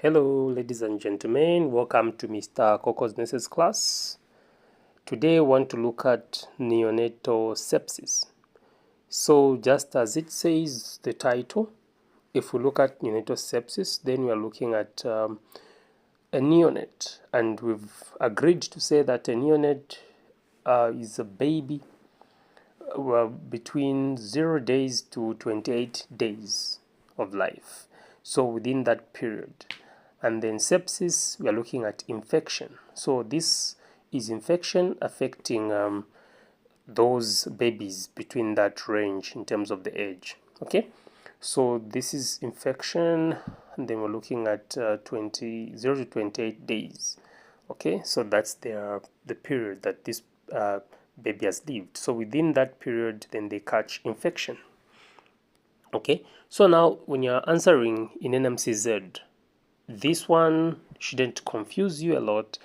Hello ladies and gentlemen, welcome to Mr. Coco's Nurses class. Today I want to look at neonatal sepsis. So just as it says the title, if we look at neonatal sepsis, then we are looking at a neonate, and we've agreed to say that a neonate is a baby between 0 days to 28 days of life. So within that period. And then sepsis, we are looking at infection. So this is infection affecting those babies between that range in terms of the age. Okay, so this is infection, and then we're looking at 0 to 28 days. Okay, so that's the period that this baby has lived. So within that period, then they catch infection. Okay, so now when you're answering in NMCZ, this one shouldn't confuse you a lot,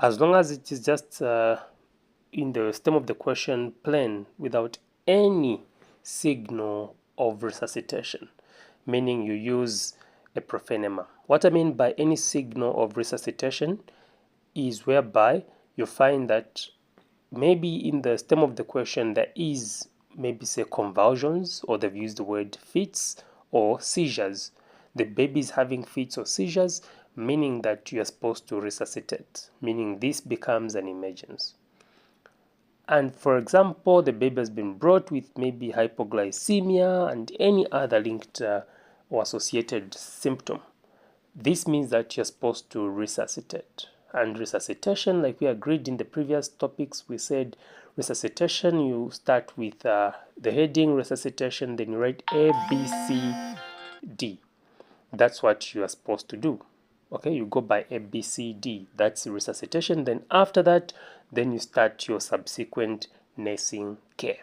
as long as it is just in the stem of the question plain without any signal of resuscitation, meaning you use a prophenema. What I mean by any signal of resuscitation is whereby you find that maybe in the stem of the question there is maybe say convulsions, or they've used the word fits or seizures. The baby is having fits or seizures, meaning that you are supposed to resuscitate, meaning this becomes an emergency. And for example, the baby has been brought with maybe hypoglycemia and any other linked or associated symptom. This means that you're supposed to resuscitate. And resuscitation, like we agreed in the previous topics, we said resuscitation, you start with the heading resuscitation, then you write A, B, C, D. That's what you are supposed to do. Okay, you go by A, B, C, D. That's resuscitation. Then after that, then you start your subsequent nursing care.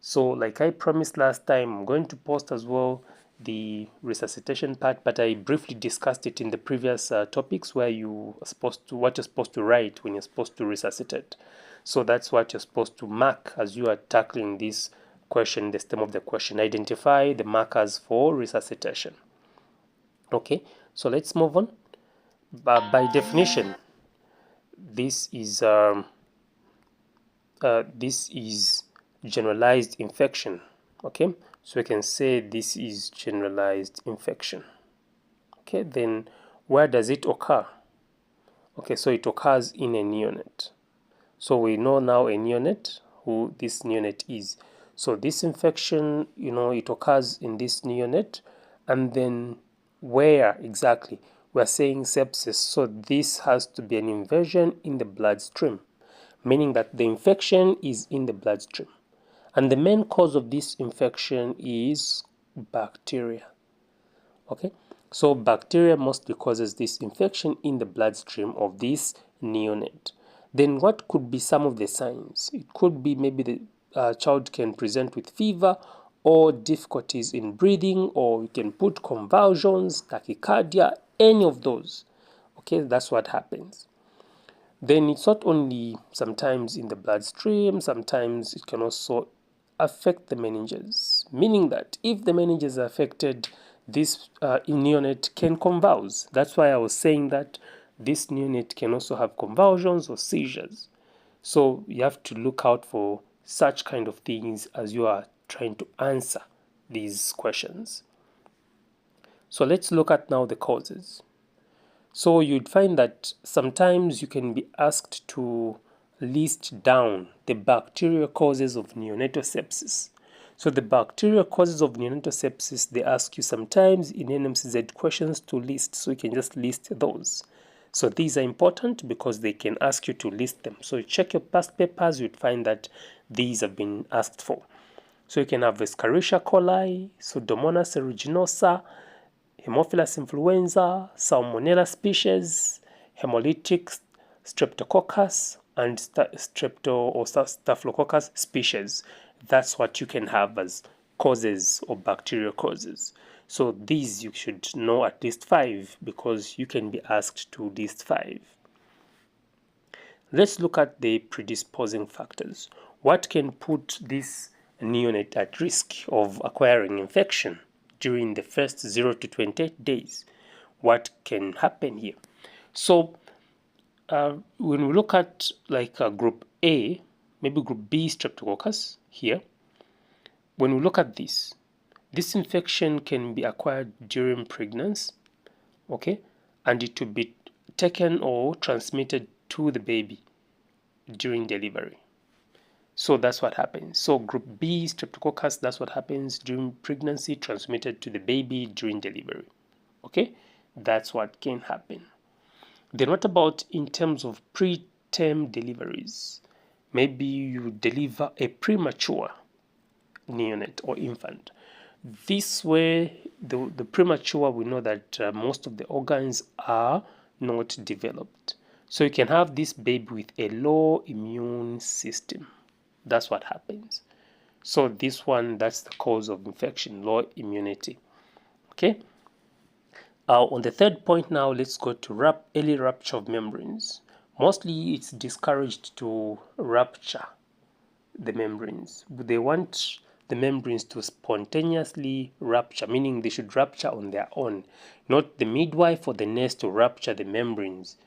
So like I promised last time, I'm going to post as well the resuscitation part, but I briefly discussed it in the previous topics, where you are supposed to, what you're supposed to write when you're supposed to resuscitate. So that's what you're supposed to mark as you are tackling this question, the stem of the question. Identify the markers for resuscitation. Okay, so let's move on. By definition, this is generalized infection. Okay, so we can say this is generalized infection. Okay, then where does it occur? Okay, so it occurs in a neonate. So we know now a neonate, who this neonate is. So this infection, it occurs in this neonate, and then where exactly? We're saying sepsis, so this has to be an invasion in the bloodstream, meaning that the infection is in the bloodstream. And the main cause of this infection is bacteria. Okay, so bacteria mostly causes this infection in the bloodstream of this neonate. Then what could be some of the signs? It could be maybe the child can present with fever or difficulties in breathing, or you can put convulsions, tachycardia, any of those. Okay, that's what happens. Then it's not only sometimes in the bloodstream, sometimes it can also affect the meninges, meaning that if the meninges are affected, this neonate can convulse. That's why I was saying that this neonate can also have convulsions or seizures. So you have to look out for such kind of things as you are trying to answer these questions. So let's look at now the causes. So you'd find that sometimes you can be asked to list down the bacterial causes of neonatal sepsis. So the bacterial causes of neonatal sepsis, they ask you sometimes in NMCZ questions to list, so you can just list those. So these are important because they can ask you to list them. So you check your past papers, you'd find that these have been asked for. So you can have Escherichia coli, Pseudomonas aeruginosa, Haemophilus influenza, Salmonella species, hemolytic streptococcus, and strepto or staphylococcus species. That's what you can have as causes or bacterial causes. So these you should know at least 5, because you can be asked to list 5. Let's look at the predisposing factors. What can put this neonate at risk of acquiring infection during the first 0 to 28 days? what can happen here. So when we look at like group A, maybe group B streptococcus here, when we look at this infection can be acquired during pregnancy, okay, and it will be taken or transmitted to the baby during delivery. So that's what happens. So group B streptococcus, that's what happens during pregnancy, transmitted to the baby during delivery. Okay, that's what can happen. Then what about in terms of preterm deliveries? Maybe you deliver a premature neonate or infant. This way, the premature, we know that most of the organs are not developed. So you can have this baby with a low immune system. That's what happens. So this one, that's the cause of infection, low immunity. Okay. On the third point now, let's go to early rupture of membranes. Mostly it's discouraged to rupture the membranes. They want the membranes to spontaneously rupture, meaning they should rupture on their own, not the midwife or the nurse to rupture the membranes.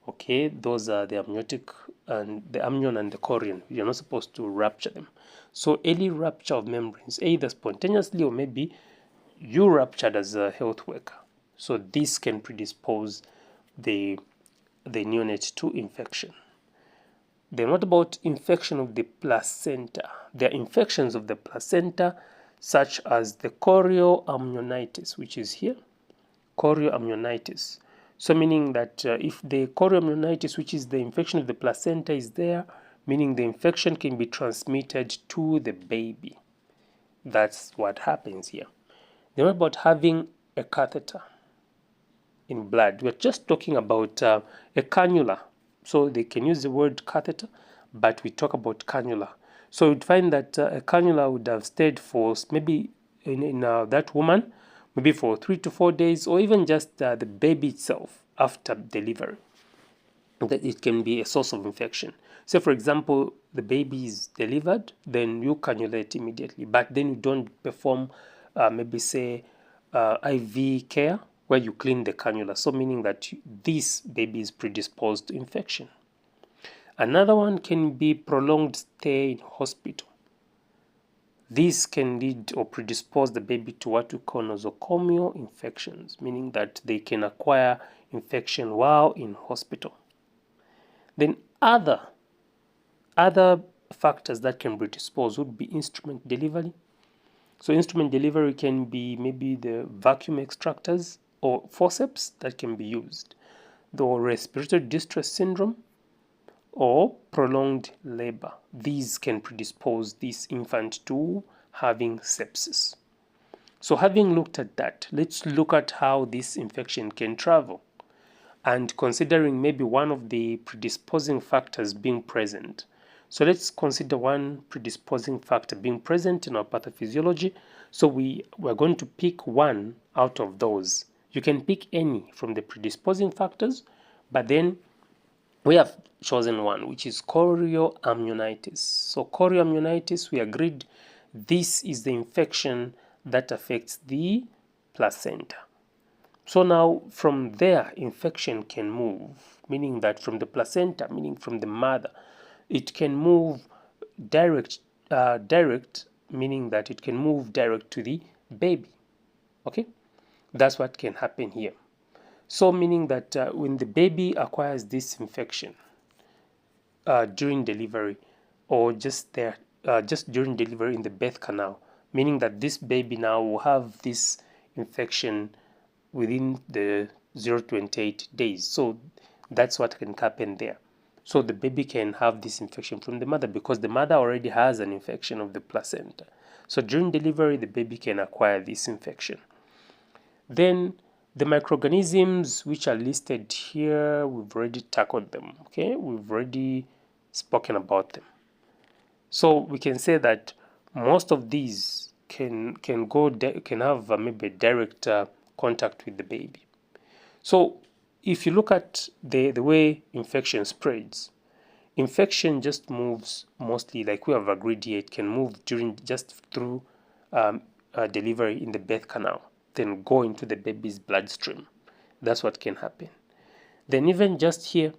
Okay, those are the amniotic and the amnion and the chorion. You're not supposed to rupture them. So early rupture of membranes, either spontaneously or maybe you ruptured as a health worker. So this can predispose the neonate to infection. Then what about infection of the placenta? There are infections of the placenta such as the chorioamnionitis, which is here, chorioamnionitis. So meaning that if the chorioamnionitis, which is the infection of the placenta, is there, meaning the infection can be transmitted to the baby. That's what happens here. Then what about having a catheter in blood? We're just talking about a cannula. So they can use the word catheter, but we talk about cannula. So you'd find that a cannula would have stayed for maybe in that woman, maybe for 3 to 4 days, or even just the baby itself after delivery. That it can be a source of infection. So for example, the baby is delivered, then you cannulate immediately, but then you don't perform maybe say IV care where you clean the cannula. So meaning that this baby is predisposed to infection. Another one can be prolonged stay in hospital. This can lead or predispose the baby to what we call nosocomial infections, meaning that they can acquire infection while in hospital. Then other factors that can predispose would be instrument delivery. So instrument delivery can be maybe the vacuum extractors or forceps that can be used, the respiratory distress syndrome, or prolonged labor. These can predispose this infant to having sepsis. So having looked at that, let's look at how this infection can travel, and considering maybe one of the predisposing factors being present. So let's consider one predisposing factor being present in our pathophysiology. So we're going to pick one out of those. You can pick any from the predisposing factors, but then we have chosen one, which is chorioamnionitis. So chorioamnionitis, we agreed this is the infection that affects the placenta. So now from there, infection can move, meaning that from the placenta, meaning from the mother, it can move direct, meaning that it can move direct to the baby. Okay, that's what can happen here. So meaning that when the baby acquires this infection during delivery, or just during delivery in the birth canal, meaning that this baby now will have this infection within the 0 to 28 days. So that's what can happen there. So the baby can have this infection from the mother because the mother already has an infection of the placenta. So during delivery, the baby can acquire this infection. Then the microorganisms which are listed here, we've already tackled them. Okay, we've already spoken about them. So we can say that most of these can have maybe direct contact with the baby. So if you look at the way infection spreads, infection just moves mostly, like we have agreed here, it can move just through delivery in the birth canal, then go into the baby's bloodstream. That's what can happen. Then even just here,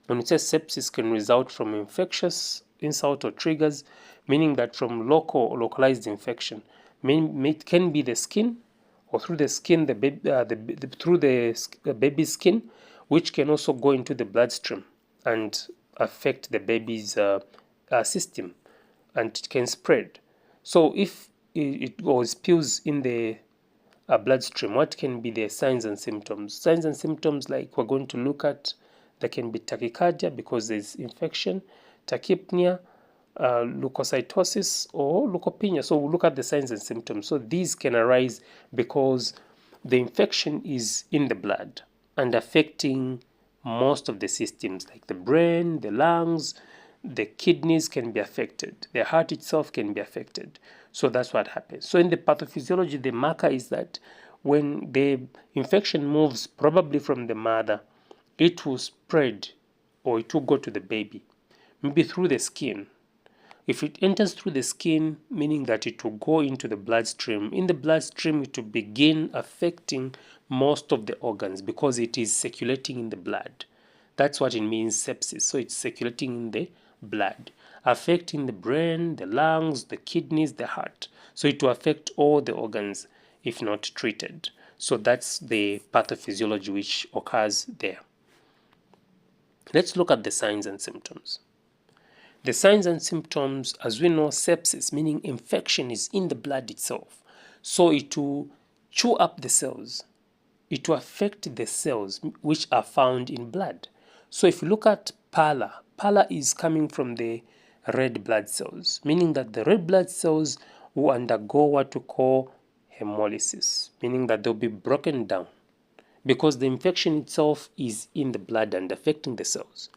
when it says sepsis can result from infectious insult or triggers, meaning that from local or localized infection, it can be the skin or through the skin, through the baby's skin, which can also go into the bloodstream and affect the baby's system, and it can spread. So if it goes spills in the bloodstream, what can be the signs and symptoms? Signs and symptoms like we're going to look at, there can be tachycardia because there's infection, tachypnea, leukocytosis, or leukopenia. So we'll look at the signs and symptoms. So these can arise because the infection is in the blood and affecting most of the systems like the brain, the lungs, the kidneys can be affected, the heart itself can be affected. So that's what happens. So in the pathophysiology, the marker is that when the infection moves probably from the mother, it will spread or it will go to the baby, maybe through the skin. If it enters through the skin, meaning that it will go into the bloodstream. In the bloodstream, it will begin affecting most of the organs because it is circulating in the blood. That's what it means, sepsis. So it's circulating in the blood, affecting the brain, the lungs, the kidneys, the heart. So it will affect all the organs if not treated. So that's the pathophysiology which occurs there. Let's look at the signs and symptoms. The signs and symptoms, as we know, sepsis, meaning infection, is in the blood itself. So it will chew up the cells. It will affect the cells which are found in blood. So if you look at pallor, pallor is coming from the red blood cells, meaning that the red blood cells will undergo what we call hemolysis, meaning that they'll be broken down because the infection itself is in the blood and affecting the cells.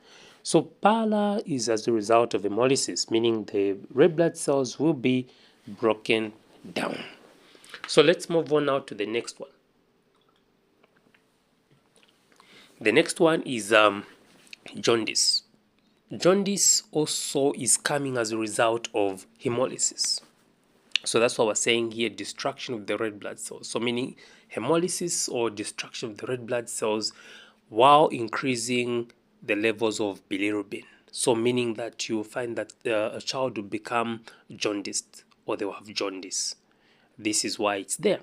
So pallor is as a result of hemolysis, meaning the red blood cells will be broken down. So let's move on now to the next one. The next one is jaundice. Jaundice also is coming as a result of hemolysis. So that's why we're saying here destruction of the red blood cells. So meaning hemolysis or destruction of the red blood cells while increasing the levels of bilirubin. So meaning that you find that a child will become jaundiced or they will have jaundice. This is why it's there.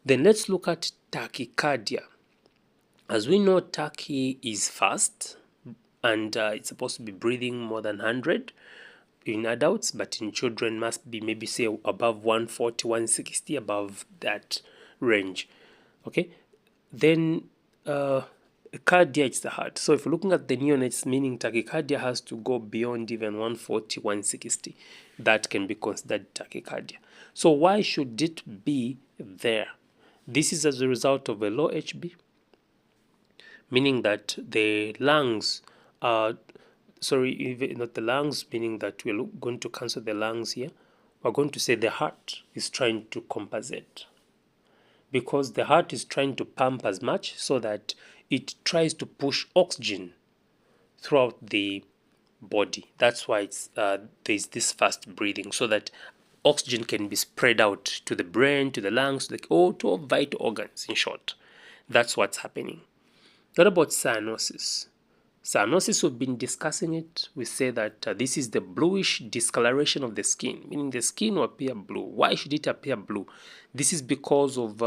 Then let's look at tachycardia. As we know, tachy is fast and it's supposed to be breathing more than 100 in adults, but in children must be maybe say above 140, 160, above that range. Okay, then cardia, it's the heart. So if you're looking at the neonates, meaning tachycardia has to go beyond even 140, 160. That can be considered tachycardia. So why should it be there? This is as a result of a low HB, meaning that the lungs are, not the lungs, meaning that we're going to cancel the lungs here. We're going to say the heart is trying to compensate because the heart is trying to pump as much so that it tries to push oxygen throughout the body. That's why there's this fast breathing so that oxygen can be spread out to the brain, to the lungs, to all vital organs, in short. That's what's happening. What about cyanosis? Cyanosis, we've been discussing it. We say that this is the bluish discoloration of the skin, meaning the skin will appear blue. Why should it appear blue? This is because of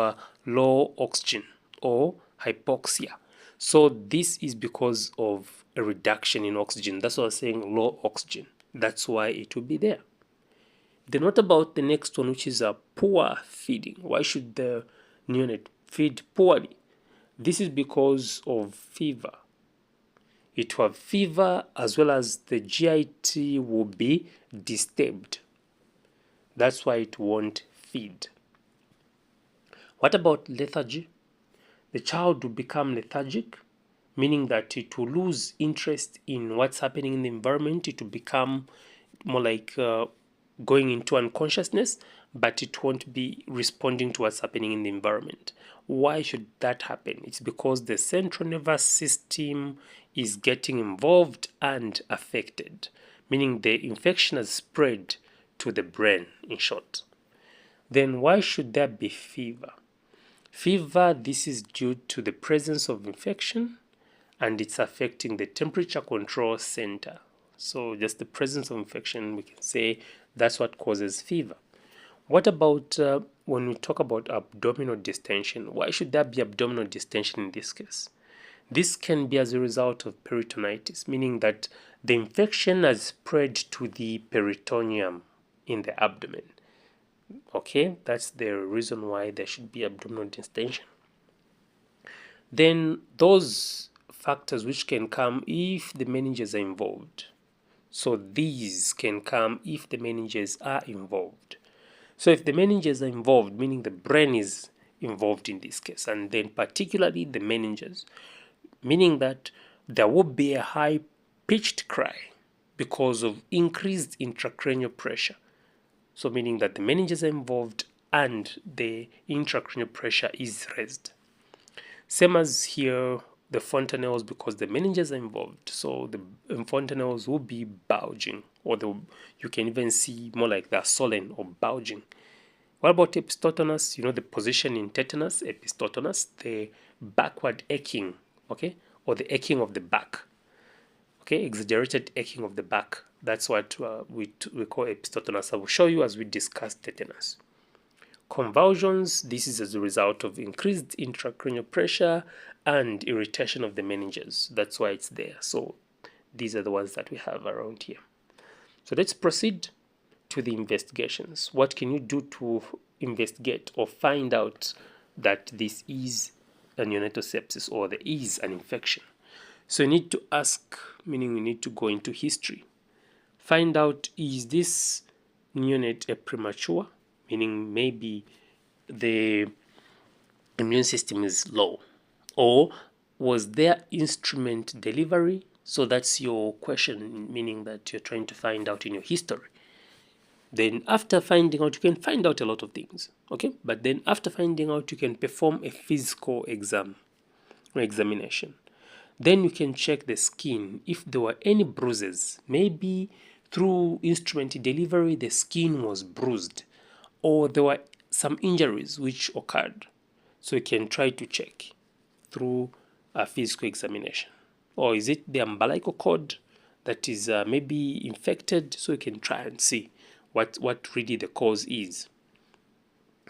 low oxygen or hypoxia. So this is because of a reduction in oxygen. That's why I'm saying low oxygen. That's why it will be there. Then what about the next one, which is poor feeding? Why should the neonate feed poorly? This is because of fever. It will have fever as well as the GIT will be disturbed. That's why it won't feed. What about lethargy? The child will become lethargic, meaning that it will lose interest in what's happening in the environment. It will become more like going into unconsciousness, but it won't be responding to what's happening in the environment. Why should that happen? It's because the central nervous system is getting involved and affected, meaning the infection has spread to the brain, in short. Then why should there be fever? Fever, this is due to the presence of infection and it's affecting the temperature control center. So just the presence of infection, we can say that's what causes fever. What about when we talk about abdominal distension? Why should there be abdominal distension in this case? This can be as a result of peritonitis, meaning that the infection has spread to the peritoneum in the abdomen. Okay, that's the reason why there should be abdominal distension. Then those factors which can come if the meninges are involved. So these can come if the meninges are involved. So if the meninges are involved, meaning the brain is involved in this case, and then particularly the meninges, meaning that there will be a high pitched cry because of increased intracranial pressure. So meaning that the meninges are involved and the intracranial pressure is raised. Same as here, the fontanelles, because the meninges are involved, so the fontanelles will be bulging, or you can even see more like they're swollen or bulging. What about epistotonus? You know the position in tetanus, epistotonus, the backward aching, okay, or the aching of the back, okay, exaggerated aching of the back. That's what we call epistotonus. I will show you as we discuss tetanus. Convulsions, this is as a result of increased intracranial pressure and irritation of the meninges. That's why it's there. So these are the ones that we have around here. So let's proceed to the investigations. What can you do to investigate or find out that this is a neonatal sepsis or there is an infection? So you need to ask, meaning you need to go into history. Find out, is this neonate a premature? Meaning maybe the immune system is low, or was there instrument delivery? So that's your question, meaning that you're trying to find out in your history. Then after finding out, you can find out a lot of things, okay? But then after finding out, you can perform a physical exam or examination. Then you can check the skin if there were any bruises. Maybe through instrument delivery, the skin was bruised, or there were some injuries which occurred. So you can try to check through a physical examination. Or is it the umbilical cord that is maybe infected? So you can try and see what really the cause is.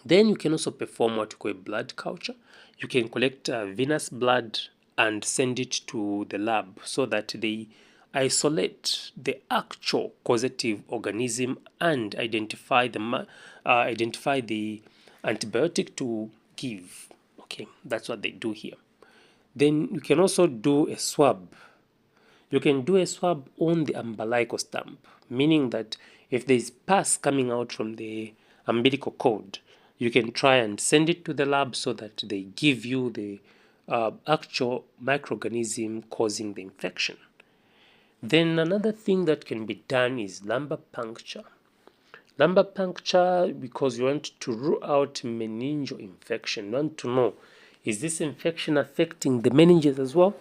Then you can also perform what we call a blood culture. You can collect venous blood and send it to the lab so that they isolate the actual causative organism and identify the antibiotic to give. Okay, that's what they do here. Then you can also do a swab. You can do a swab on the umbilical stump, meaning that if there is pus coming out from the umbilical cord, you can try and send it to the lab so that they give you the actual microorganism causing the infection. Then another thing that can be done is lumbar puncture. Lumbar puncture, because you want to rule out meningeal infection. You want to know, is this infection affecting the meninges as well?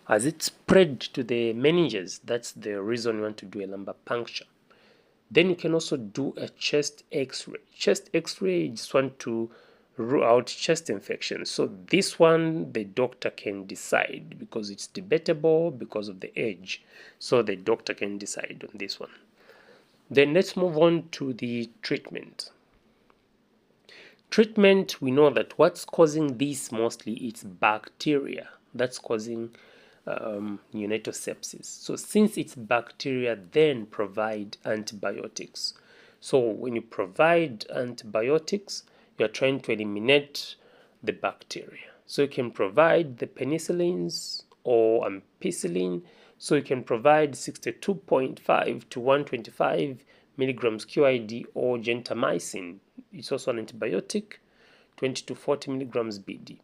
Has it spread to the meninges? That's the reason you want to do a lumbar puncture. Then you can also do a chest x-ray. Chest x-ray, you just want to rule out chest infection. So this one, the doctor can decide because it's debatable because of the age. So the doctor can decide on this one. Then let's move on to the treatment. Treatment, we know that what's causing this mostly it's bacteria. That's causing neonatal sepsis. So since it's bacteria, then provide antibiotics. So when you provide antibiotics, you're trying to eliminate the bacteria. So you can provide the penicillins or ampicillin. So you can provide 62.5 to 125 milligrams QID or gentamicin. It's also an antibiotic, 20 to 40 milligrams BD.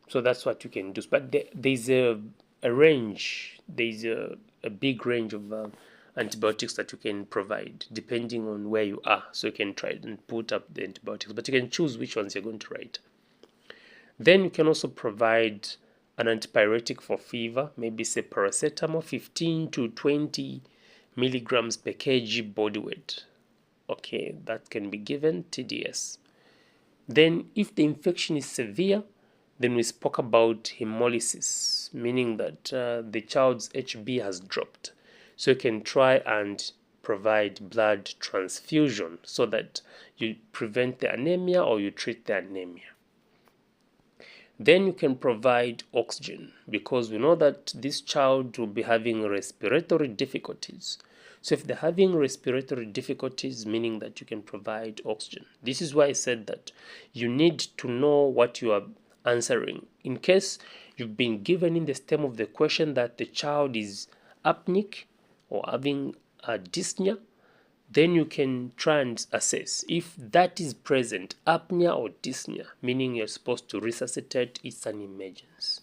So that's what you can do. But there's a range, there's a big range of antibiotics that you can provide depending on where you are. So you can try and put up the antibiotics, but you can choose which ones you're going to write. Then you can also provide an antipyretic for fever, maybe say paracetamol, 15 to 20 milligrams per kg body weight. Okay, that can be given TDS. Then if the infection is severe, Then we spoke about hemolysis, meaning that the child's HB has dropped. So you can try and provide blood transfusion so that you prevent the anemia or you treat the anemia. Then you can provide oxygen, because we know that this child will be having respiratory difficulties. So if they're having respiratory difficulties, meaning that you can provide oxygen. This is why I said that you need to know what you are answering. In case you've been given in the stem of the question that the child is apneic or having a dyspnea, then you can try and assess if that is present, apnea or dyspnea, meaning you're supposed to resuscitate, it's an emergency.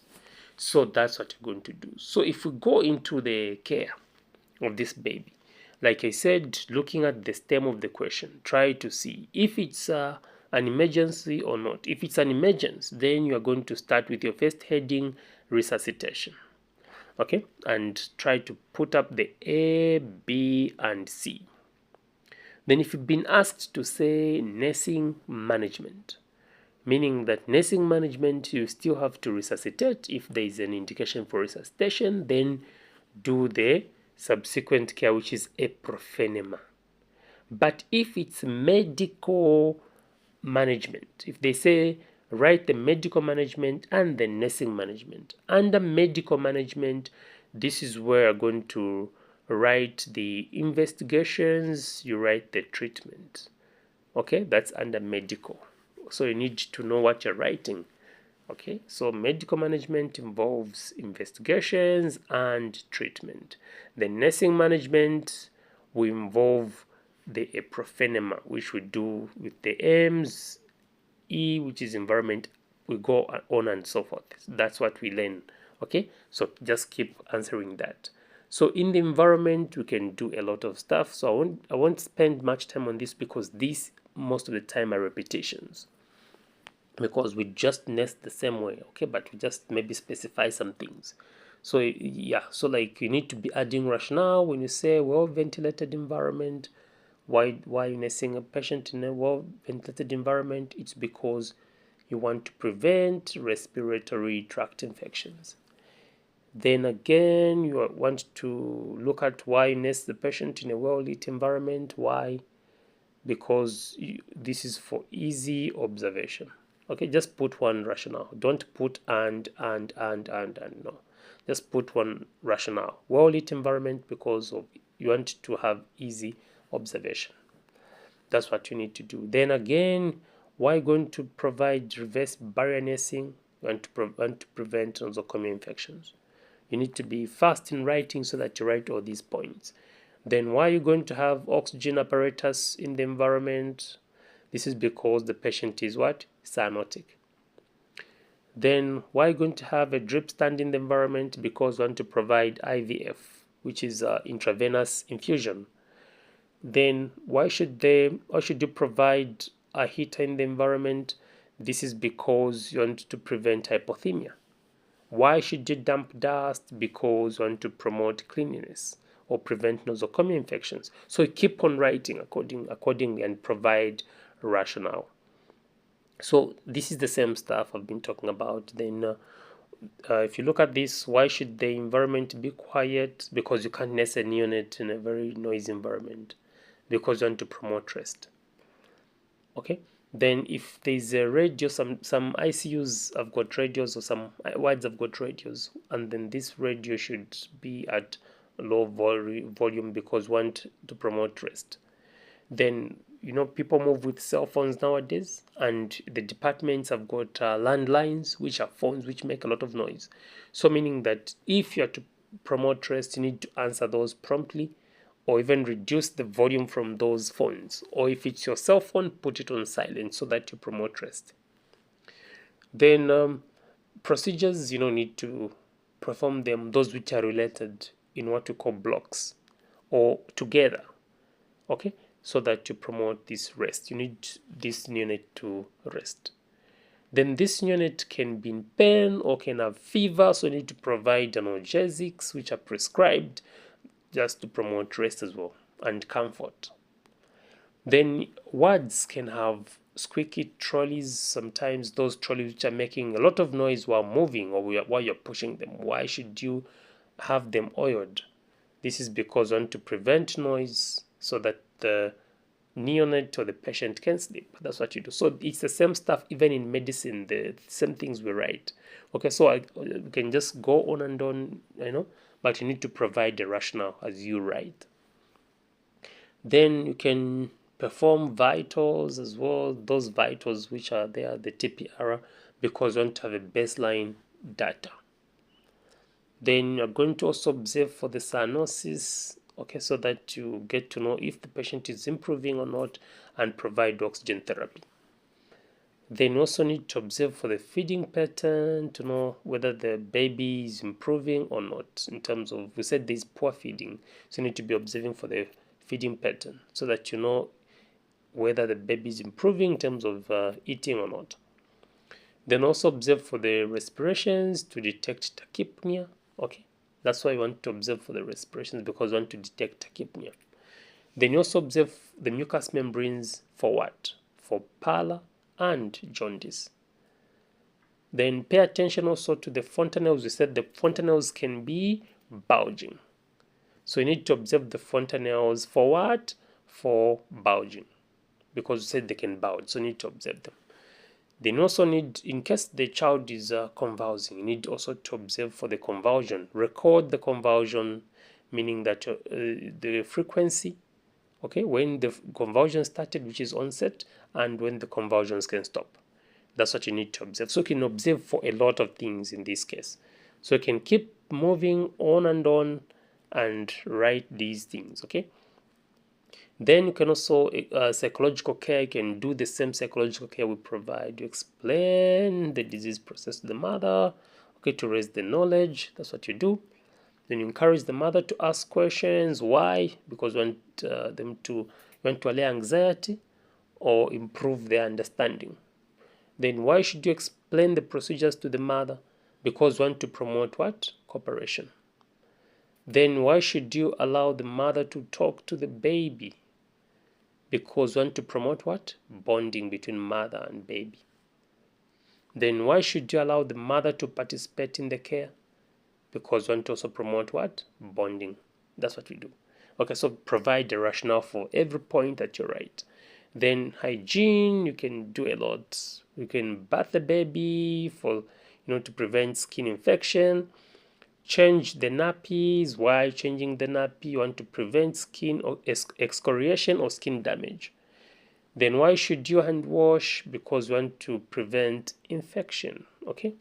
So that's what you're going to do. So if we go into the care of this baby, like I said, looking at the stem of the question, try to see if it's an emergency or not. If it's an emergency, then you are going to start with your first heading, resuscitation. Okay, and try to put up the A, B, and C. Then if you've been asked to say nursing management, meaning that nursing management, you still have to resuscitate. If there is an indication for resuscitation, then do the subsequent care, which is eprophenema. But if it's medical management, if they say write the medical management and the nursing management, under medical management, this is where you're going to write the investigations, you write the treatment. Okay, that's under medical. So you need to know what you're writing. Okay, so medical management involves investigations and treatment. The nursing management will involve the eprophenema, which we do with the M's, E, which is environment. We go on and so forth. That's what we learn. Okay, so just keep answering that. So in the environment, we can do a lot of stuff. So I won't spend much time on this, because these most of the time are repetitions, because we just nest the same way. Okay, but we just maybe specify some things. So yeah, so like you need to be adding rationale when you say well ventilated environment. Why nursing a patient in a well ventilated environment? It's because you want to prevent respiratory tract infections. Then again, you want to look at why nurse the patient in a well-lit environment. Why? Because this is for easy observation. Okay, just put one rationale. Don't put and, no. Just put one rationale. Well-lit environment because you want to have easy observation. That's what you need to do. Then again, why going to provide reverse barrier nursing? You want to prevent nosocomial infections. You need to be fast in writing so that you write all these points. Then why are you going to have oxygen apparatus in the environment? This is because the patient is what? Cyanotic. Then why are you going to have a drip stand in the environment? Because we want to provide IVF, which is intravenous infusion. Then why should you provide a heater in the environment? This is because you want to prevent hypothermia. Why should you dump dust? Because you want to promote cleanliness or prevent nosocomial infections. So you keep on writing accordingly and provide rationale. So this is the same stuff I've been talking about. Then if you look at this, why should the environment be quiet? Because you can't nurse a neonate in a very noisy environment, because you want to promote rest. Okay. Then if there's a radio, some ICUs have got radios, or some wards have got radios, and then this radio should be at low volume because we want to promote rest. Then people move with cell phones nowadays, and the departments have got landlines, which are phones which make a lot of noise. So meaning that if you are to promote rest, you need to answer those promptly, or even reduce the volume from those phones. Or if it's your cell phone, put it on silent so that you promote rest. Then procedures, need to perform them, those which are related in what we call blocks or together. Okay, so that you promote this rest. You need this neonate to rest. Then this neonate can be in pain or can have fever, so you need to provide analgesics which are prescribed just to promote rest as well and comfort. Then wards can have squeaky trolleys, sometimes those trolleys which are making a lot of noise while moving or while you're pushing them. Why should you have them oiled? This is because we want to prevent noise so that the neonate or the patient can sleep. That's what you do. So it's the same stuff even in medicine, the same things we write. Okay, so we can just go on and on, but you need to provide the rationale as you write. Then you can perform vitals as well, those vitals which are there, the TPR, because you want to have a baseline data. Then you're going to also observe for the cyanosis, okay, so that you get to know if the patient is improving or not and provide oxygen therapy. Then you also need to observe for the feeding pattern to know whether the baby is improving or not. In terms of, we said there's poor feeding, so you need to be observing for the feeding pattern so that you know whether the baby is improving in terms of eating or not. Then also observe for the respirations to detect tachypnea. Okay, that's why you want to observe for the respirations, because you want to detect tachypnea. Then you also observe the mucous membranes for what? For pallor and jaundice. Then pay attention also to the fontanelles. We said the fontanelles can be bulging. So you need to observe the fontanelles for what? For bulging, because we said they can bulge, so you need to observe them. Then you also need, in case the child is convulsing, you need also to observe for the convulsion. Record the convulsion, meaning that the frequency, okay, when the convulsion started, which is onset, and when the convulsions can stop. That's what you need to observe. So you can observe for a lot of things in this case. So you can keep moving on and write these things, okay? Then you can also, psychological care, you can do the same psychological care we provide. You explain the disease process to the mother, okay, to raise the knowledge. That's what you do. Then you encourage the mother to ask questions. Why? Because you want them to, you want to allay anxiety or improve their understanding. Then why should you explain the procedures to the mother? Because you want to promote what? Cooperation. Then why should you allow the mother to talk to the baby? Because we want to promote what? Bonding between mother and baby. Then why should you allow the mother to participate in the care? Because we want to also promote what? Bonding. That's what we do. Okay, so provide the rationale for every point that you write. Then hygiene, you can do a lot. You can bath the baby for, to prevent skin infection. Change the nappies. Why changing the nappy? You want to prevent skin or excoriation or skin damage. Then why should you hand wash? Because you want to prevent infection. Okay.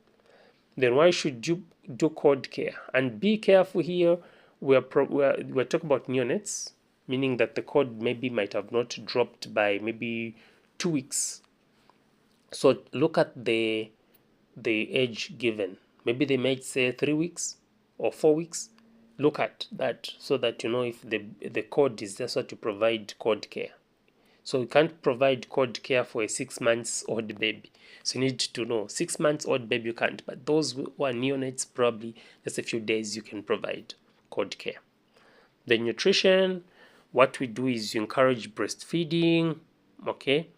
Then why should you do cord care? And be careful here. We're talking about neonates, meaning that the cord maybe might have not dropped by maybe 2 weeks. So look at the age given. Maybe they might say 3 weeks or 4 weeks. Look at that so that you know if the cord is there, so to provide cord care. So you can't provide cord care for a 6 months old baby. So you need to know 6 months old baby you can't, but those who are neonates, probably just a few days you can provide cord care. The nutrition, what we do is you encourage breastfeeding, okay?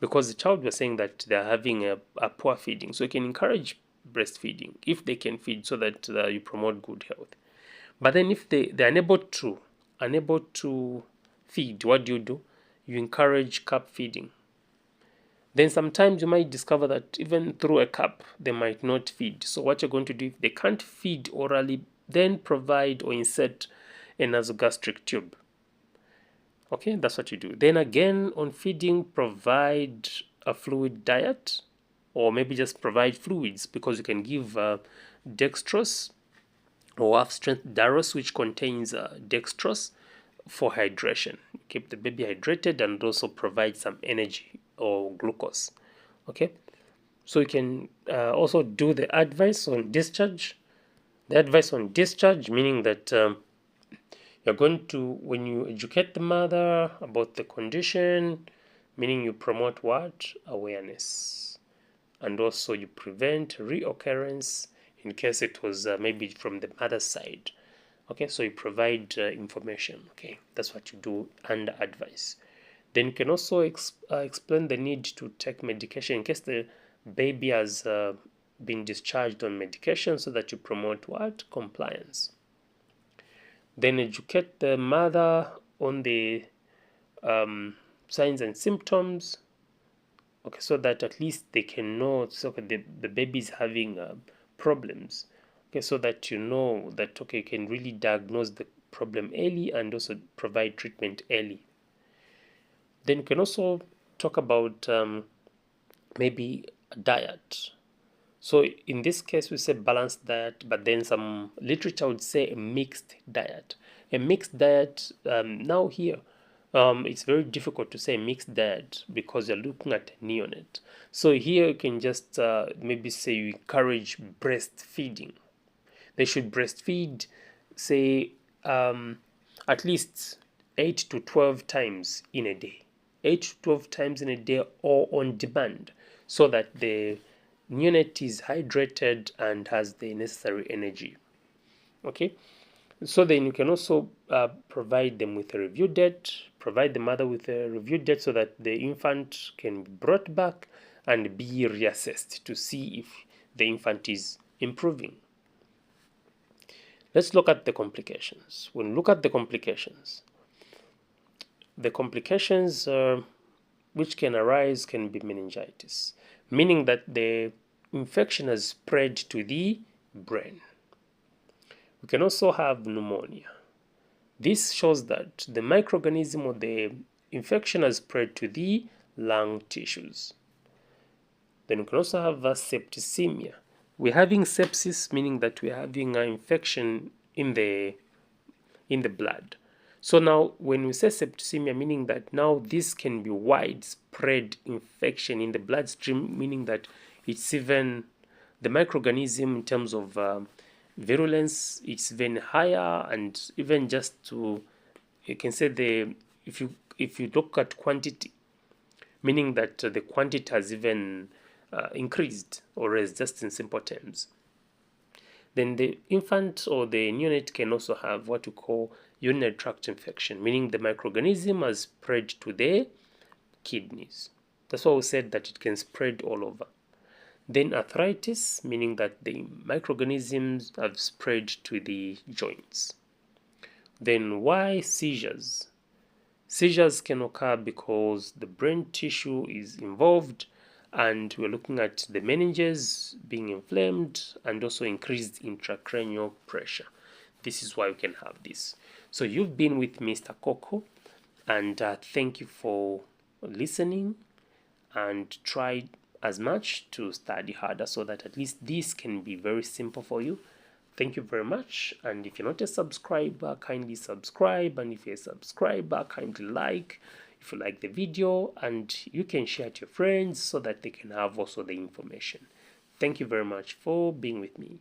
Because the child was saying that they're having a poor feeding. So you can encourage breastfeeding if they can feed, so that you promote good health. But then if they're unable to feed, what do? You encourage cup feeding. Then sometimes you might discover that even through a cup, they might not feed. So what you're going to do, if they can't feed orally, then provide or insert a nasogastric tube. Okay, that's what you do. Then again, on feeding, provide a fluid diet, or maybe just provide fluids, because you can give dextrose or half-strength Daros, which contains dextrose for hydration. Keep the baby hydrated and also provide some energy or glucose. Okay, so you can also do the advice on discharge. The advice on discharge, meaning that you're going to, when you educate the mother about the condition, meaning you promote what? Awareness. And also you prevent reoccurrence in case it was maybe from the mother's side. Okay, so you provide information. Okay, that's what you do under advice. Then you can also explain the need to take medication in case the baby has been discharged on medication, so that you promote what? Compliance. Then educate the mother on the signs and symptoms, okay, so that at least they can know, so the baby is having problems, okay, so that you know that, okay, you can really diagnose the problem early and also provide treatment early. Then you can also talk about maybe a diet. So in this case, we say balanced diet, but then some literature would say a mixed diet. A mixed diet, now here, it's very difficult to say mixed diet because you're looking at neonate. So here you can just maybe say you encourage breastfeeding. They should breastfeed, say, at least 8 to 12 times in a day. 8 to 12 times in a day or on demand, so that the neonate is hydrated and has the necessary energy. Okay, so then you can also provide them with a review date, provide the mother with a review date, so that the infant can be brought back and be reassessed to see if the infant is improving. Let's look at the complications. When we look at the complications which can arise can be meningitis, meaning that the infection has spread to the brain. We can also have pneumonia. This shows that the microorganism or the infection has spread to the lung tissues. Then we can also have septicemia. We're having sepsis, meaning that we're having an infection in the blood. So now when we say septicemia, meaning that now this can be widespread infection in the bloodstream, meaning that it's even the microorganism in terms of virulence, it's even higher, and even just to, you can say, if you look at quantity, meaning that the quantity has even increased, or is just in simple terms. Then the infant or the neonate can also have what we call urinary tract infection, meaning the microorganism has spread to the kidneys. That's why we said that it can spread all over. Then arthritis, meaning that the microorganisms have spread to the joints. Then why seizures? Seizures can occur because the brain tissue is involved, and we're looking at the meninges being inflamed and also increased intracranial pressure. This is why we can have this. So you've been with Mr. Coco, and thank you for listening, and try as much to study harder so that at least this can be very simple for you. Thank you very much, and if you're not a subscriber, kindly subscribe, and if you're a subscriber, kindly like if you like the video, and you can share it to your friends so that they can have also the information. Thank you very much for being with me.